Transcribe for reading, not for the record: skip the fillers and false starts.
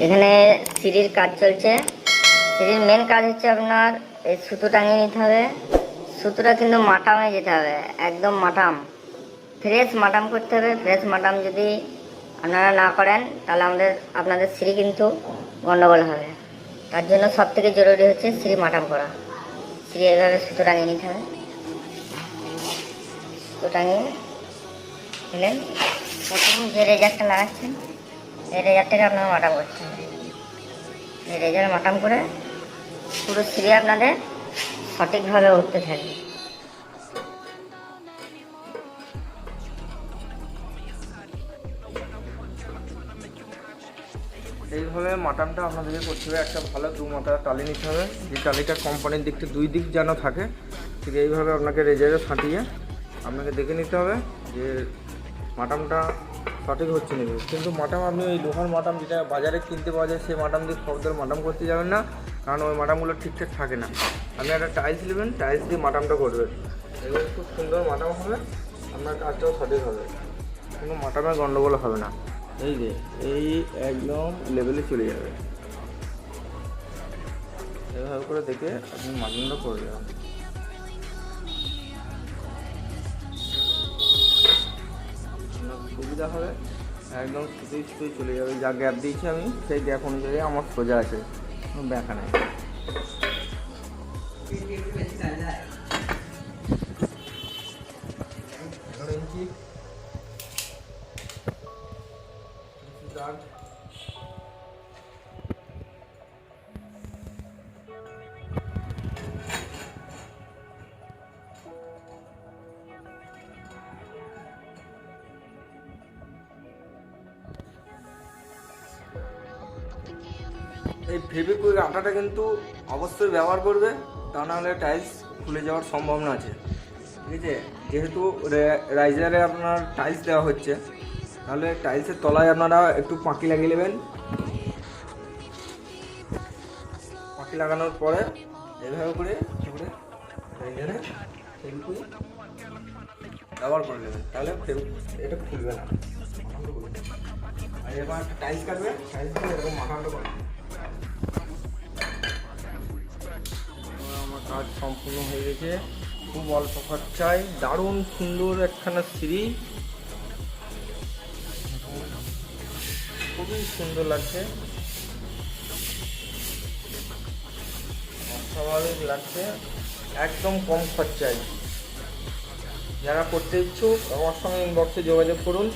এখানে সিঁড়ির কাজ চলছে। সিঁড়ির মেন কাজ হচ্ছে আপনার এই সুতো টাঙিয়ে নিতে হবে। সুতোটা কিন্তু মাটামে যেতে হবে, একদম মাটাম, ফ্রেশ মাটাম করতে হবে। ফ্রেশ মাটাম যদি আপনারা না করেন তাহলে আপনাদের সিঁড়ি কিন্তু গন্ডগোল হবে। তার জন্য সব থেকে জরুরি হচ্ছে সিঁড়ি মাটাম করা। সিঁড়ি এইভাবে সুতো টাঙিয়ে নিতে হবে। সুতো টাঙিয়ে নিলেন, প্রথম যে রেজারটা লাগাচ্ছেন এই রেজারটাকে আপনাকে মাটাম করতে হবে। এই রেজার মাটাম করে পুরো সিঁড়ি আপনাদের সঠিকভাবে উঠতে থাকবে। এইভাবে মাটামটা আপনাদেরকে করতে হবে। একটা ভালো 2 মাথা টালি নিতে হবে, যে টালিটা কোম্পানির দিকটা 2 দিক যেন থাকে। ঠিক এইভাবে আপনাকে রেজারে ফাটিয়ে আপনাকে দেখে নিতে হবে যে মাটামটা সঠিক হচ্ছে নাকি। কিন্তু মাটাম আপনি ওই লোহার মাটাম যেটা বাজারে কিনতে পাওয়া যায় সেই মাটাম দিয়ে খবরদার মাটাম করতে যাবেন না, কারণ ওই মাটামগুলো ঠিকঠাক থাকে না। আপনি একটা টাইলস নেবেন, টাইলস দিয়ে মাটামটা করবেন, এগুলো খুব সুন্দর মাটাম হবে, আপনার কাজটাও সঠিক হবে, কোনো মাটামে গন্ডগোল হবে না। এই যে এই একদম লেভেলে চলে যাবে। এভাবে করে দেখে আপনি মাটামটা করে দেবেন। সুবিধা হবে, একদম সুতোই চলে যাবে। যা গ্যাপ দিয়েছি আমি সেই গ্যাপ অনুযায়ী আমার সোজা আছে, কোনো ব্যাখ্যা নেই। এই ফেভিকুইক আঠাটা কিন্তু অবশ্যই ব্যবহার করবে, তা নাহলে টাইলস খুলে যাওয়ার সম্ভাবনা আছে। ঠিক আছে, যেহেতু রাইজারে আপনার টাইলস দেওয়া হচ্ছে, তাহলে টাইলসের তলায় আপনারা একটু পাঁকি লাগিয়ে নেবেন। পাঁকি লাগানোর পরে এইভাবে করে রাইজারে ফেভিকুইক ব্যবহার করে নেবেন, তাহলে এটা খুলবে না। আর এবার একটা টাইলস কাটবে, টাইলস দিয়ে এরকম মাখানো করবে। আমার কাজ সম্পূর্ণ হয়ে গেছে। খুব অল্প খরচায় দারুণ সুন্দর একখানা সিঁড়ি, খুবই সুন্দর লাগছে, অস্বাভাবিক লাগছে, একদম কম খরচায়। যারা করতে ইচ্ছুক আমার সঙ্গে ইনবক্সে যোগাযোগ করুন।